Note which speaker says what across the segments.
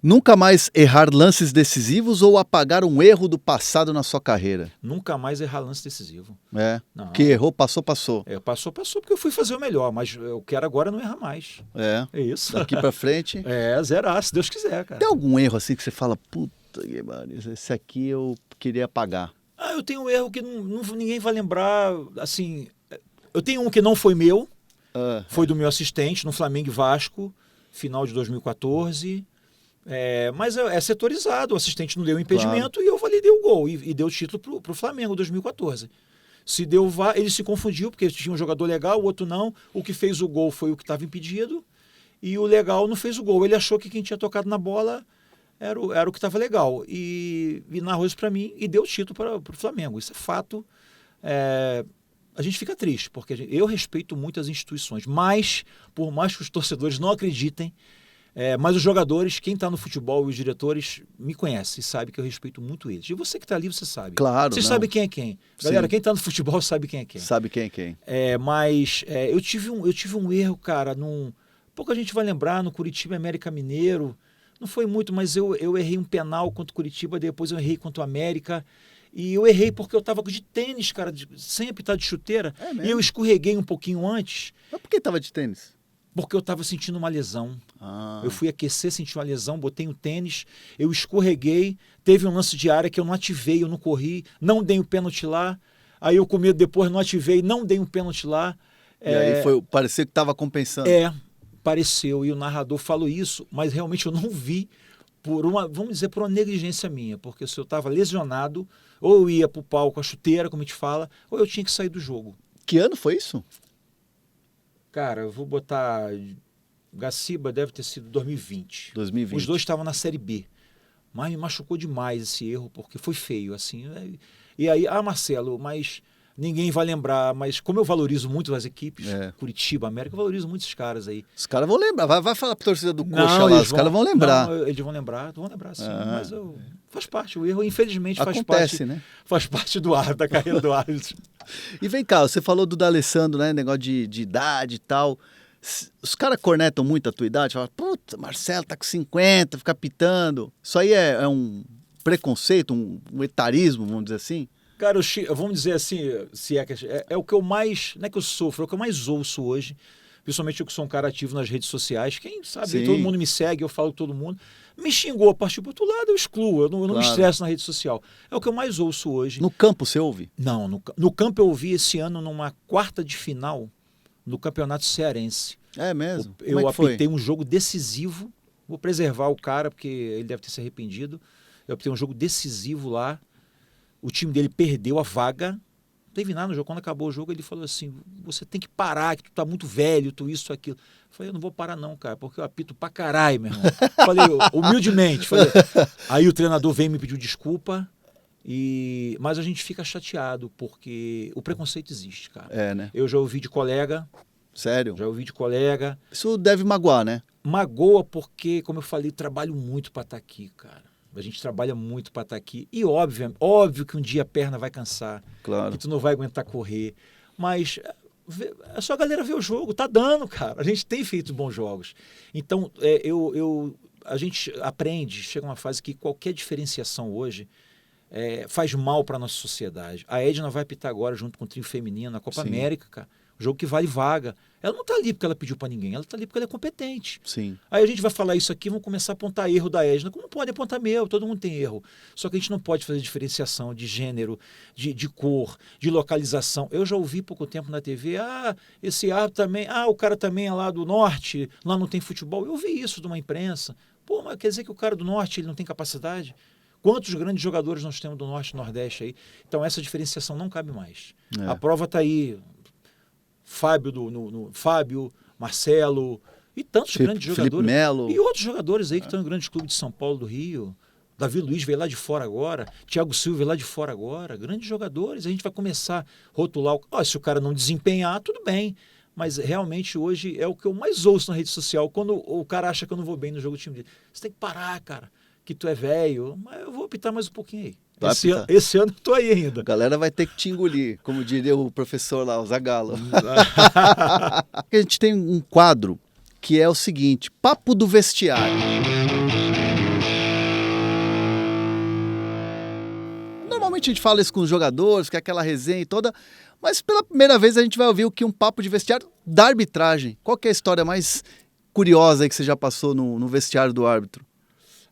Speaker 1: Nunca mais errar lances decisivos ou apagar um erro do passado na sua carreira?
Speaker 2: Nunca mais errar lance decisivo.
Speaker 1: Não. Que errou, passou.
Speaker 2: Passou porque eu fui fazer o melhor, mas eu quero agora não errar mais.
Speaker 1: É
Speaker 2: isso.
Speaker 1: Daqui pra frente.
Speaker 2: Zerar, se Deus quiser, cara.
Speaker 1: Tem algum erro assim que você fala, puta, esse aqui eu queria apagar?
Speaker 2: Eu tenho um erro que ninguém vai lembrar, assim... Eu tenho um que não foi meu, foi do meu assistente no Flamengo e Vasco, final de 2014... mas é setorizado, o assistente não deu impedimento, claro. E eu validei o gol e deu o título pro Flamengo em 2014. Se deu VAR, ele se confundiu, porque tinha um jogador legal, o outro não. O que fez o gol foi o que estava impedido e o legal não fez o gol. Ele achou que quem tinha tocado na bola era o que estava legal e narrou isso para mim e deu o título para o Flamengo. Isso é fato. A gente fica triste, porque eu respeito muito as instituições, mas por mais que os torcedores não acreditem, mas os jogadores, quem está no futebol e os diretores me conhecem e sabe que eu respeito muito eles. E você que está ali, você sabe.
Speaker 1: Claro.
Speaker 2: Você sabe quem é quem. Galera, quem está no futebol sabe quem é quem.
Speaker 1: Sabe quem é quem.
Speaker 2: Mas eu tive um erro, cara, pouca gente vai lembrar, no Curitiba América Mineiro. Não foi muito, mas eu errei um penal contra o Curitiba, depois eu errei contra o América. E eu errei porque eu estava de tênis, cara, sempre tá de chuteira. E eu escorreguei um pouquinho antes.
Speaker 1: Mas por que estava de tênis?
Speaker 2: Porque eu estava sentindo uma lesão. Eu fui aquecer, senti uma lesão, botei um tênis, eu escorreguei, teve um lance de área que eu não ativei, eu não corri, não dei o pênalti lá, aí eu com medo depois não ativei, não dei um pênalti lá.
Speaker 1: E aí pareceu que estava compensando.
Speaker 2: Pareceu, e o narrador falou isso, mas realmente eu não vi, vamos dizer, por uma negligência minha, porque se eu estava lesionado, ou eu ia para o palco com a chuteira, como a gente fala, ou eu tinha que sair do jogo.
Speaker 1: Que ano foi isso?
Speaker 2: Cara, eu vou botar... Gaciba deve ter sido 2020. Os dois estavam na Série B. Mas me machucou demais esse erro, porque foi feio, assim. E aí, Marcelo, mas ninguém vai lembrar. Mas como eu valorizo muito as equipes, Curitiba, América, eu valorizo muito esses caras aí.
Speaker 1: Os caras vão lembrar. Vai falar pra torcida do Coxa lá, os caras vão lembrar.
Speaker 2: Não, eles vão lembrar sim. Mas faz parte, o erro infelizmente faz parte.
Speaker 1: Acontece, né?
Speaker 2: Faz parte da carreira do árbitro.
Speaker 1: E vem cá, você falou do D'Alessandro, né? Negócio de idade e tal. Os caras cornetam muito a tua idade, falam, puta, Marcelo tá com 50, fica pitando. Isso aí é um preconceito, um etarismo, vamos dizer assim?
Speaker 2: Cara, vamos dizer assim, se é o que eu mais, não é que eu sofro, é o que eu mais ouço hoje, principalmente eu que sou um cara ativo nas redes sociais, quem sabe, todo mundo me segue, eu falo com todo mundo, me xingou, a partir do outro lado eu excluo, eu não me estresso na rede social. É o que eu mais ouço hoje.
Speaker 1: No campo você ouve?
Speaker 2: Não, no campo eu ouvi esse ano numa quarta de final, no Campeonato Cearense.
Speaker 1: É mesmo?
Speaker 2: Eu apitei um jogo decisivo, vou preservar o cara, porque ele deve ter se arrependido. Eu apitei um jogo decisivo lá, o time dele perdeu a vaga, não teve nada no jogo. Quando acabou o jogo, ele falou assim, você tem que parar, que tu tá muito velho, tu isso, aquilo. Eu falei, eu não vou parar não, cara, porque eu apito pra caralho, meu irmão. Falei, humildemente. Aí o treinador veio me pedir desculpa, mas a gente fica chateado, porque o preconceito existe, cara.
Speaker 1: Né?
Speaker 2: Eu já ouvi de colega...
Speaker 1: Sério?
Speaker 2: Já ouvi de colega.
Speaker 1: Isso deve magoar, né?
Speaker 2: Magoa porque, como eu falei, trabalho muito para estar aqui, cara. A gente trabalha muito para estar aqui. E óbvio que um dia a perna vai cansar.
Speaker 1: Claro.
Speaker 2: Que tu não vai aguentar correr. Mas é só a galera ver o jogo. Tá dando, cara. A gente tem feito bons jogos. Então, a gente aprende, chega uma fase que qualquer diferenciação hoje faz mal para a nossa sociedade. A Edna vai apitar agora junto com o trio feminino na Copa América, cara. Jogo que vale vaga. Ela não está ali porque ela pediu para ninguém, ela está ali porque ela é competente.
Speaker 1: Sim.
Speaker 2: Aí a gente vai falar isso aqui, vamos começar a apontar erro da Edna. Como pode apontar meu? Todo mundo tem erro. Só que a gente não pode fazer diferenciação de gênero, de cor, de localização. Eu já ouvi pouco tempo na TV, esse árbitro também, o cara também é lá do norte, lá não tem futebol. Eu ouvi isso de uma imprensa. Pô, mas quer dizer que o cara do norte ele não tem capacidade? Quantos grandes jogadores nós temos do norte e nordeste aí? Então essa diferenciação não cabe mais. A prova está aí. Fábio, Marcelo e tantos grandes jogadores.
Speaker 1: Felipe Melo.
Speaker 2: E outros jogadores aí que estão em grandes clubes de São Paulo, do Rio. Davi Luiz veio lá de fora agora. Thiago Silva veio lá de fora agora. Grandes jogadores. A gente vai começar a rotular. Se o cara não desempenhar, tudo bem. Mas realmente hoje é o que eu mais ouço na rede social. Quando o cara acha que eu não vou bem no jogo do time dele. Você tem que parar, cara. Que tu é velho. Mas eu vou optar mais um pouquinho aí. Esse ano eu tô aí ainda.
Speaker 1: A galera vai ter que te engolir, como diria o professor lá, o Zagallo. A gente tem um quadro que é o seguinte, Papo do Vestiário. Normalmente a gente fala isso com os jogadores, que é aquela resenha e toda, mas pela primeira vez a gente vai ouvir um papo de vestiário da arbitragem. Qual que é a história mais curiosa aí que você já passou no vestiário do árbitro?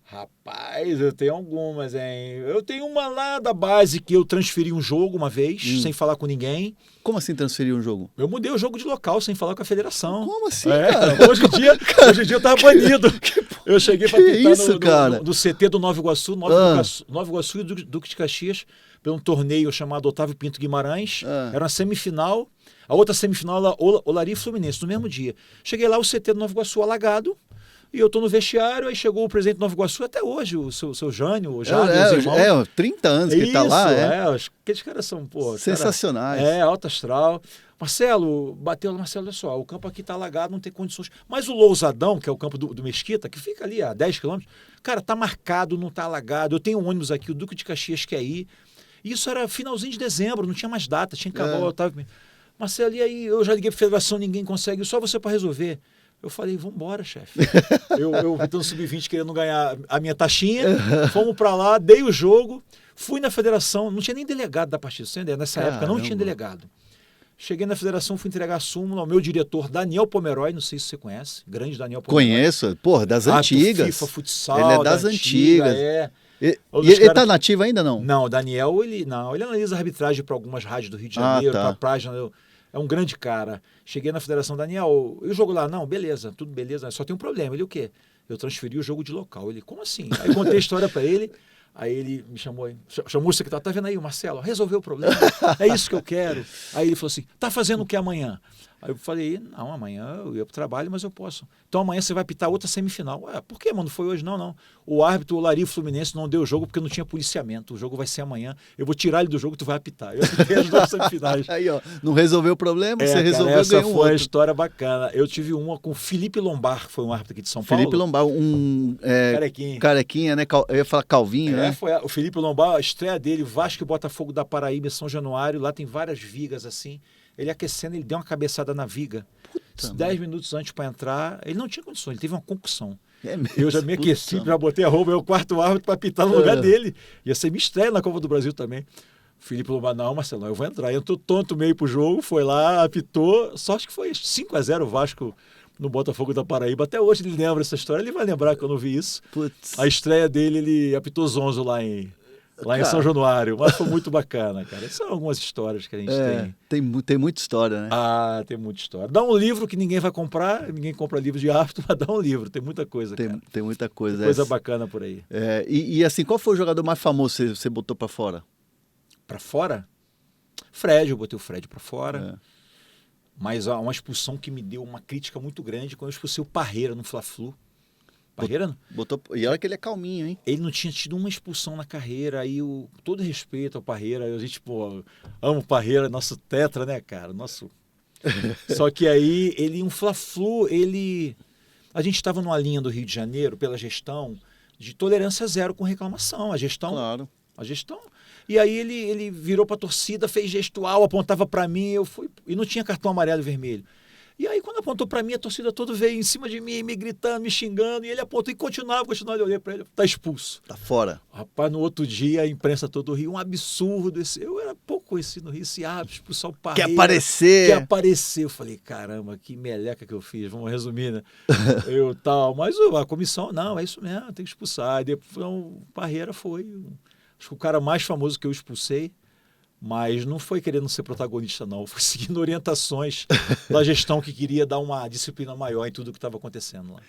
Speaker 2: Rapaz, eu tenho algumas, hein? Eu tenho uma lá da base que eu transferi um jogo uma vez, sem falar com ninguém.
Speaker 1: Como assim transferir um jogo?
Speaker 2: Eu mudei o jogo de local sem falar com a federação.
Speaker 1: Como assim, cara?
Speaker 2: Hoje em dia eu tava banido. Eu cheguei para pitar no CT do Nova Iguaçu, Nova Iguaçu e Duque de Caxias, pelo um torneio chamado Otávio Pinto Guimarães. Era uma semifinal. A outra semifinal era Olaria e Fluminense, no mesmo dia. Cheguei lá, o CT do Nova Iguaçu alagado. E eu tô no vestiário, aí chegou o presidente do Nova Iguaçu, até hoje, o seu Jânio, os irmãos.
Speaker 1: 30 anos que ele tá lá,
Speaker 2: aqueles caras são, pô...
Speaker 1: sensacionais.
Speaker 2: Alto astral. Marcelo, Marcelo, olha só, o campo aqui tá alagado, não tem condições. Mas o Lousadão, que é o campo do Mesquita, que fica ali a 10 quilômetros, cara, tá marcado, não tá alagado. Eu tenho um ônibus aqui, o Duque de Caxias quer ir. Isso era finalzinho de dezembro, não tinha mais data, tinha que acabar o Otávio. Marcelo, e aí, eu já liguei pra federação, ninguém consegue, só você para resolver. Eu falei, vambora, chefe. eu no Sub-20 querendo ganhar a minha taxinha, fomos para lá, dei o jogo, fui na federação, não tinha nem delegado da partida, você entendeu? Nessa época não tinha delegado. Cheguei na federação, fui entregar a súmula ao meu diretor, Daniel Pomeroy, não sei se você conhece, grande Daniel Pomeroy.
Speaker 1: Conheço, porra, das antigas.
Speaker 2: FIFA, futsal,
Speaker 1: ele é das antigas. E ele tá nativo ainda, não?
Speaker 2: Não, o Daniel, ele analisa arbitragem para algumas rádios do Rio de Janeiro, para a página... É um grande cara. Cheguei na federação, Daniel, e o jogo lá? Não, beleza, tudo beleza, só tem um problema. Ele, o quê? Eu transferi o jogo de local. Ele, como assim? Aí contei a história para ele, aí ele me chamou o secretário, tá vendo aí, o Marcelo, resolveu o problema, é isso que eu quero. Aí ele falou assim, tá fazendo o que amanhã? Aí eu falei, não, amanhã eu ia pro trabalho, mas eu posso. Então amanhã você vai pitar outra semifinal. Por que, mano? Não foi hoje? Não. O árbitro, o Olaria Fluminense, não deu o jogo porque não tinha policiamento. O jogo vai ser amanhã. Eu vou tirar ele do jogo e tu vai apitar. Eu apitei as duas semifinais.
Speaker 1: Aí, ó, não resolveu o problema, você resolveu,
Speaker 2: essa
Speaker 1: ganhou um outro.
Speaker 2: Essa foi a história bacana. Eu tive uma com o Felipe Lombar, que foi um árbitro aqui de São Paulo.
Speaker 1: Felipe Lombar, carequinha, né? Eu ia falar calvinho, né?
Speaker 2: Foi o Felipe Lombar, a estreia dele, Vasco e Botafogo da Paraíba, São Januário. Lá tem várias vigas assim. Ele aquecendo, ele deu uma cabeçada na viga. 10 minutos antes para entrar, ele não tinha condições, ele teve uma concussão. Eu já me aqueci, já botei a roupa, eu o quarto árbitro para apitar no lugar dele. Ia ser minha estreia na Copa do Brasil também. Felipe Lombar, não, Marcelo, eu vou entrar. Entrou tonto meio pro jogo, foi lá, apitou. Sorte que foi 5-0 o Vasco no Botafogo da Paraíba. Até hoje ele lembra essa história, ele vai lembrar que eu não vi isso. A estreia dele, ele apitou zonzo lá em São Januário, mas foi muito bacana, cara. São algumas histórias que a gente tem.
Speaker 1: Tem muita história, né?
Speaker 2: Tem muita história. Dá um livro que ninguém vai comprar, ninguém compra livro de árbitro, mas dá um livro, tem muita coisa, cara.
Speaker 1: Tem muita coisa.
Speaker 2: Tem coisa bacana por aí.
Speaker 1: E assim, qual foi o jogador mais famoso que você botou pra fora?
Speaker 2: Pra fora? Fred, eu botei o Fred pra fora. Mas uma expulsão que me deu uma crítica muito grande quando eu expulsei o Parreira no Fla-Flu. Parreira?
Speaker 1: E olha que ele é calminho, hein?
Speaker 2: Ele não tinha tido uma expulsão na carreira, aí todo respeito ao Parreira, a gente, amo o Parreira, nosso tetra, né, cara? Só que aí, um Fla-Flu, a gente estava numa linha do Rio de Janeiro, pela gestão, de tolerância zero com reclamação, a gestão.
Speaker 1: Claro.
Speaker 2: A gestão. E aí ele virou para a torcida, fez gestual, apontava para mim, eu fui, e não tinha cartão amarelo e vermelho. E aí, quando apontou para mim, a torcida toda veio em cima de mim, me gritando, me xingando, e ele apontou e continuava, eu olhei para ele, tá expulso.
Speaker 1: Tá fora.
Speaker 2: Rapaz, no outro dia, a imprensa toda do Rio, um absurdo. Eu era pouco conhecido no Rio, expulsar o Parreira. Quer aparecer. Eu falei, caramba, que meleca que eu fiz, vamos resumir, né? Mas a comissão, não, é isso mesmo, tem que expulsar. E depois, o Parreira foi, acho que o cara mais famoso que eu expulsei. Mas não foi querendo ser protagonista, não. Foi seguindo orientações da gestão que queria dar uma disciplina maior em tudo que estava acontecendo lá.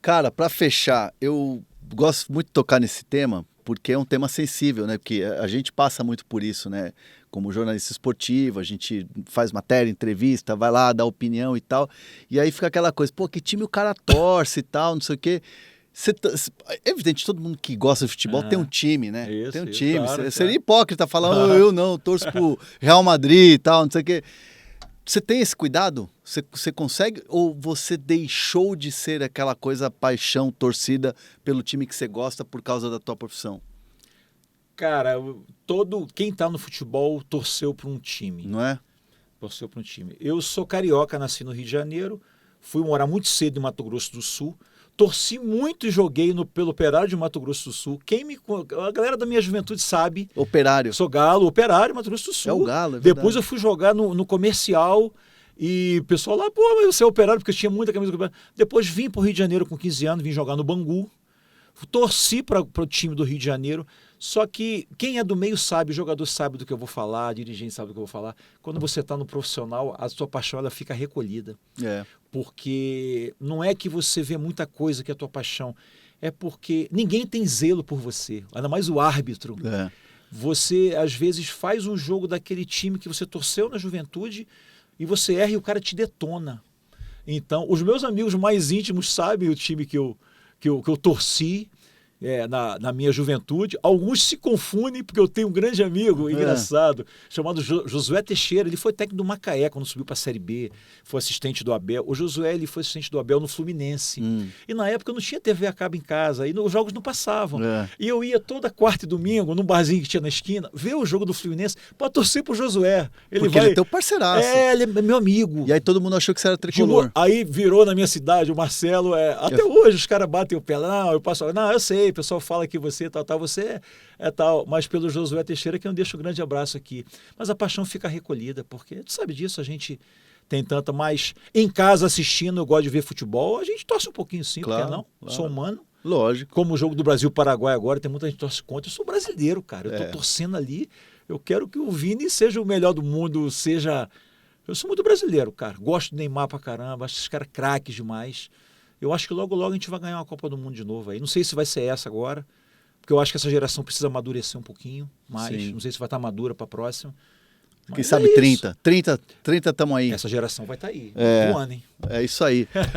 Speaker 1: Cara, para fechar, eu gosto muito de tocar nesse tema, porque é um tema sensível, né? Porque a gente passa muito por isso, né? Como jornalista esportivo, a gente faz matéria, entrevista, vai lá, dá opinião e tal. E aí fica aquela coisa, que time o cara torce e tal, não sei o quê. É evidente, todo mundo que gosta de futebol tem um time, né? Tem um time. Claro, seria hipócrita falar, eu não, torço pro Real Madrid e tal, não sei o quê. Você tem esse cuidado? Você consegue? Ou você deixou de ser aquela coisa, paixão, torcida pelo time que você gosta por causa da tua profissão?
Speaker 2: Cara, quem tá no futebol torceu para um time.
Speaker 1: Não é?
Speaker 2: Torceu para um time. Eu sou carioca, nasci no Rio de Janeiro, fui morar muito cedo em Mato Grosso do Sul. torci muito e joguei pelo Operário de Mato Grosso do Sul. A galera da minha juventude sabe.
Speaker 1: Operário.
Speaker 2: Sou Galo, Operário, Mato Grosso do Sul.
Speaker 1: É o Galo, é verdade.
Speaker 2: Depois eu fui jogar no Comercial e o pessoal lá, pô, mas você é Operário, porque eu tinha muita camisa do Operário. Depois vim pro Rio de Janeiro com 15 anos, vim jogar no Bangu. Torci para o time do Rio de Janeiro. Só que quem é do meio sabe, o jogador sabe do que eu vou falar, a dirigente sabe do que eu vou falar. Quando você está no profissional, a sua paixão ela fica recolhida. Porque não é que você vê muita coisa que é a tua paixão, é porque ninguém tem zelo por você, ainda mais o árbitro. Você, às vezes, faz um jogo daquele time que você torceu na juventude e você erra e o cara te detona. Então, os meus amigos mais íntimos sabem o time que eu torci na minha juventude. Alguns se confundem porque eu tenho um grande amigo, engraçado, chamado Josué Teixeira. Ele foi técnico do Macaé quando subiu para a Série B, foi assistente do Abel. O Josué ele foi assistente do Abel no Fluminense. E na época eu não tinha TV a cabo em casa, e os jogos não passavam. E eu ia toda quarta e domingo, num barzinho que tinha na esquina, ver o jogo do Fluminense para torcer pro Josué.
Speaker 1: Ele é teu parceiraço.
Speaker 2: Ele é meu amigo.
Speaker 1: E aí todo mundo achou que você era tricolor.
Speaker 2: Aí virou na minha cidade, o Marcelo, até hoje os caras batem o pé. Não, eu sei, o pessoal fala que você tal, você é tal, mas pelo Josué Teixeira que eu deixo um grande abraço aqui. Mas a paixão fica recolhida, porque tu sabe disso, a gente tem tanta, mas em casa assistindo, eu gosto de ver futebol, a gente torce um pouquinho sim,
Speaker 1: claro,
Speaker 2: porque não? Claro. Sou humano.
Speaker 1: Lógico.
Speaker 2: Como o jogo do Brasil-Paraguai agora, tem muita gente que torce contra, eu sou brasileiro, cara, eu tô torcendo ali, eu quero que o Vini seja o melhor do mundo, eu sou muito brasileiro, cara, gosto do Neymar pra caramba, acho esses caras craques demais. Eu acho que logo, logo a gente vai ganhar uma Copa do Mundo de novo aí. Não sei se vai ser essa agora, porque eu acho que essa geração precisa amadurecer um pouquinho mais. Sim. Não sei se vai estar madura para a próxima.
Speaker 1: Quem sabe 30 estamos aí.
Speaker 2: Essa geração vai estar aí.
Speaker 1: Um ano, hein? É isso aí.